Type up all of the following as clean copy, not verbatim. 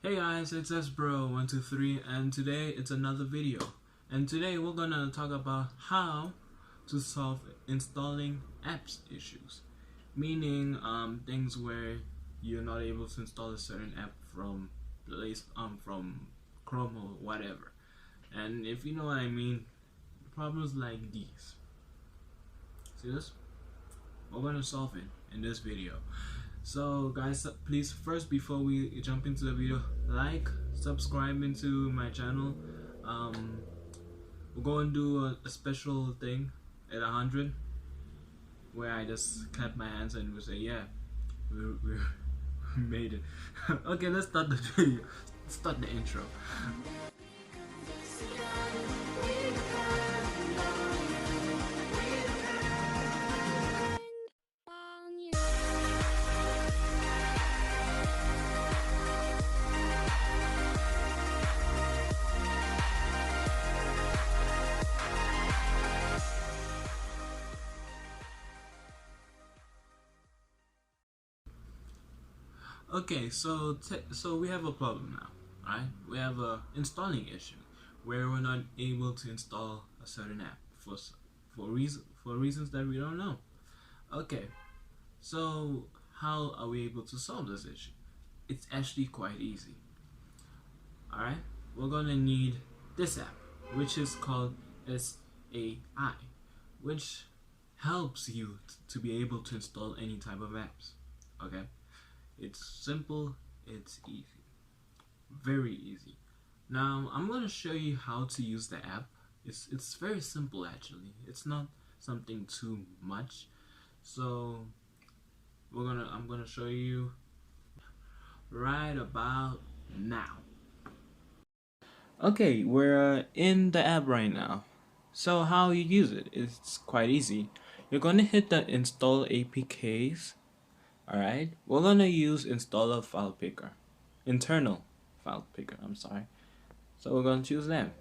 Hey guys, it's sbro123 and today it's another video. And today we're gonna talk about how to solve installing apps issues. Meaning things where you're not able to install a certain app from Chrome or whatever. And if you know what I mean, problems like these. See this? We're gonna solve it in this video. So guys, please first before we jump into the video, like, subscribe into my channel. We're going to do a special thing at 100 where I just clap my hands and we say yeah, we made it. Okay, let's start the video. Start the intro. Okay, so we have a problem now, right? We have a installing issue where we're not able to install a certain app for reasons that we don't know. Okay, so how are we able to solve this issue? It's actually quite easy. All right, we're gonna need this app, which is called SAI, which helps you to be able to install any type of apps. Okay. It's simple, it's easy, very easy. Now I'm going to show you how to use the app. It's very simple actually. It's not something too much. So I'm gonna show you right about now. Okay, we're in the app right now. So how you use it? It's quite easy. You're gonna hit the install APKs. Alright, we're gonna use installer file picker, internal file picker, I'm sorry. So we're gonna choose them.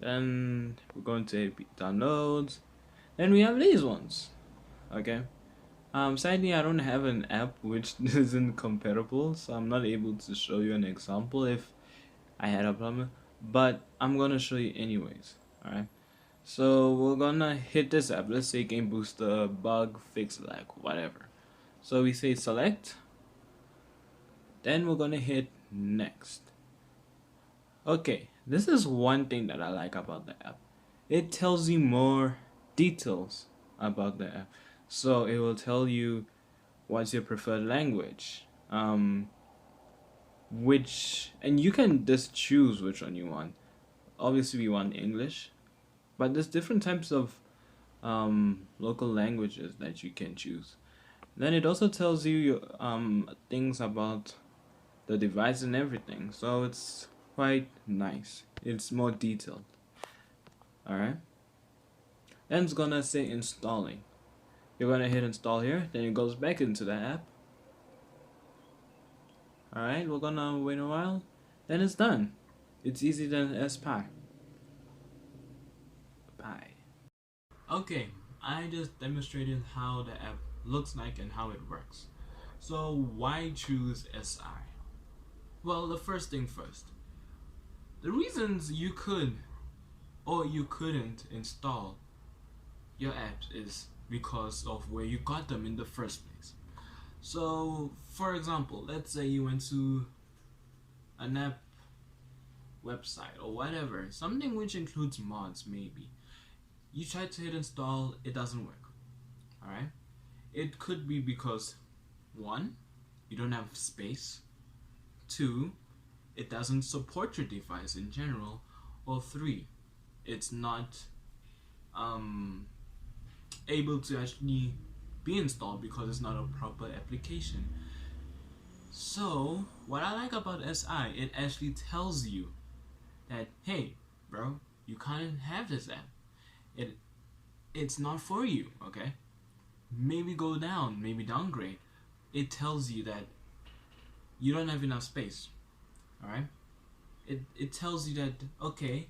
Then we're going to downloads. Then we have these ones. Okay. Sadly I don't have an app which isn't compatible, so I'm not able to show you an example if I had a problem. But I'm gonna show you anyways. Alright. So we're gonna hit this app. Let's say Game Booster, bug, fix, lag, whatever. So we say select, then we're gonna hit next. Okay, this is one thing that I like about the app. It tells you more details about the app. So it will tell you what's your preferred language, and you can just choose which one you want. Obviously we want English, but there's different types of local languages that you can choose. Then it also tells you things about the device and everything, so it's quite nice. It's more detailed. Alright, then it's gonna say installing. You're gonna hit install here, then it goes back into the app. Alright, we're gonna wait a while, then it's done. It's easier than SPI. Okay, I just demonstrated how the app looks like and how it works. So why choose SI? Well, the first thing first. The reasons you could or you couldn't install your apps is because of where you got them in the first place. So, for example, let's say you went to an app website or whatever, something which includes mods maybe. You try to hit install, it doesn't work. Alright? It could be because 1, you don't have space, 2, it doesn't support your device in general, or 3, it's not able to actually be installed because it's not a proper application. So what I like about SI, it actually tells you that hey bro, you can't have this app. It's not for you, okay? Maybe go down, maybe downgrade. It tells you that you don't have enough space. Alright? It tells you that okay,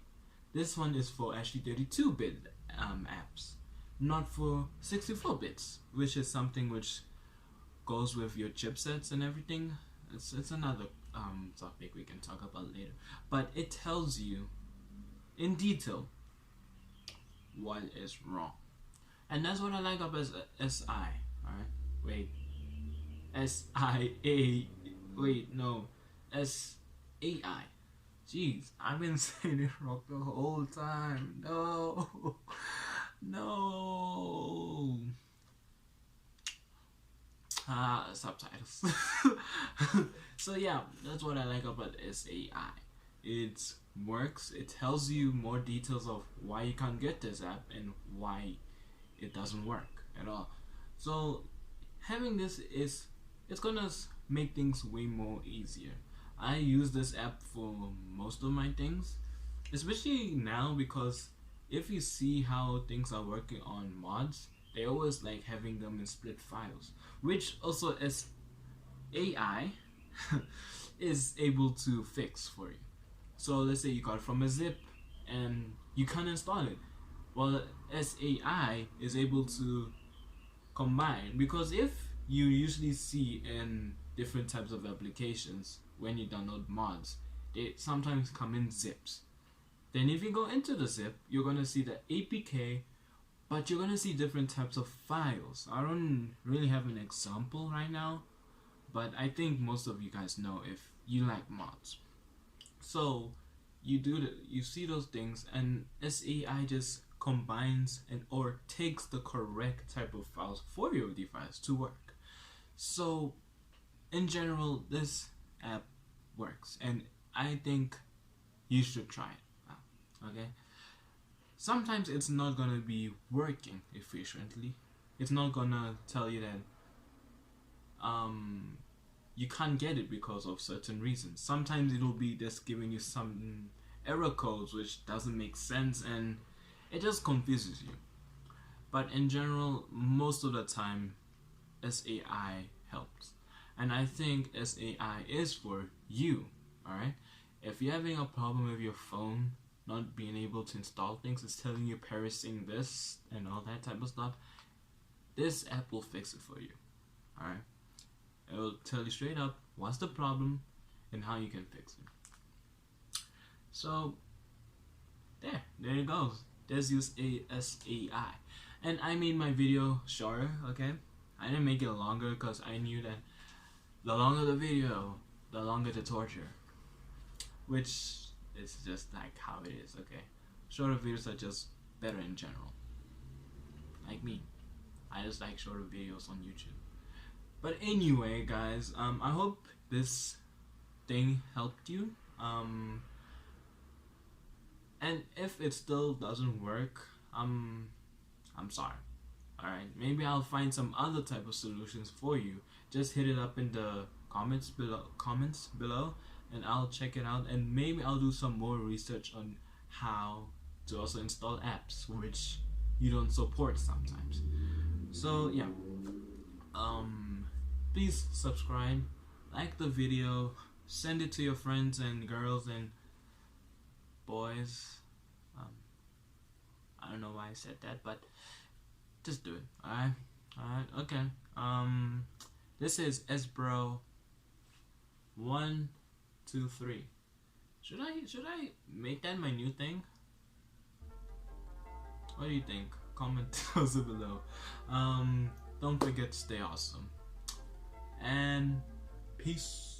this one is for actually 32-bit apps, not for 64 bits, which is something which goes with your chipsets and everything. it's another topic we can talk about later. But it tells you in detail what is wrong, and that's what I like about SI. All right, wait, SIA. Wait, no, SAI. Jeez, I've been saying it wrong the whole time. No, no. Subtitles. So yeah, that's what I like about SAI. It works. It tells you more details of why you can't get this app and why it doesn't work at all. So having this is it's gonna make things way more easier. I use this app for most of my things, especially now because if you see how things are working on mods, they always like having them in split files, which also as AI is able to fix for you. So let's say you got it from a zip and you can't install it. Well, SAI is able to combine, because if you usually see in different types of applications when you download mods, they sometimes come in zips. Then if you go into the zip, you're gonna see the APK, but you're gonna see different types of files. I don't really have an example right now, but I think most of you guys know if you like mods. So you see those things, and SAI just combines and or takes the correct type of files for your device to work. So in general, this app works, and I think you should try it out. Okay. Sometimes it's not gonna be working efficiently. It's not gonna tell you that you can't get it because of certain reasons. Sometimes it'll be just giving you some error codes which doesn't make sense, and it just confuses you. But in general, most of the time, SAI helps, and I think SAI is for you. All right, if you're having a problem with your phone not being able to install things, it's telling you perishing this and all that type of stuff, this app will fix it for you. All right, it will tell you straight up what's the problem and how you can fix it. So there it goes. Just use SAI. And I made my video shorter, okay? I didn't make it longer because I knew that the longer the video, the longer the torture. Which is just like how it is, okay? Shorter videos are just better in general. Like me. I just like shorter videos on YouTube. But anyway, guys, I hope this thing helped you. And if it still doesn't work, I'm sorry. Alright, maybe I'll find some other type of solutions for you. Just hit it up in the comments below, and I'll check it out, and maybe I'll do some more research on how to also install apps which you don't support sometimes. So yeah, please subscribe, like the video, send it to your friends and girls and boys. I don't know why I said that, but just do it. Alright, okay. This is Sbro 123. Should I make that my new thing? What do you think? Comment also below. Don't forget to stay awesome. And peace.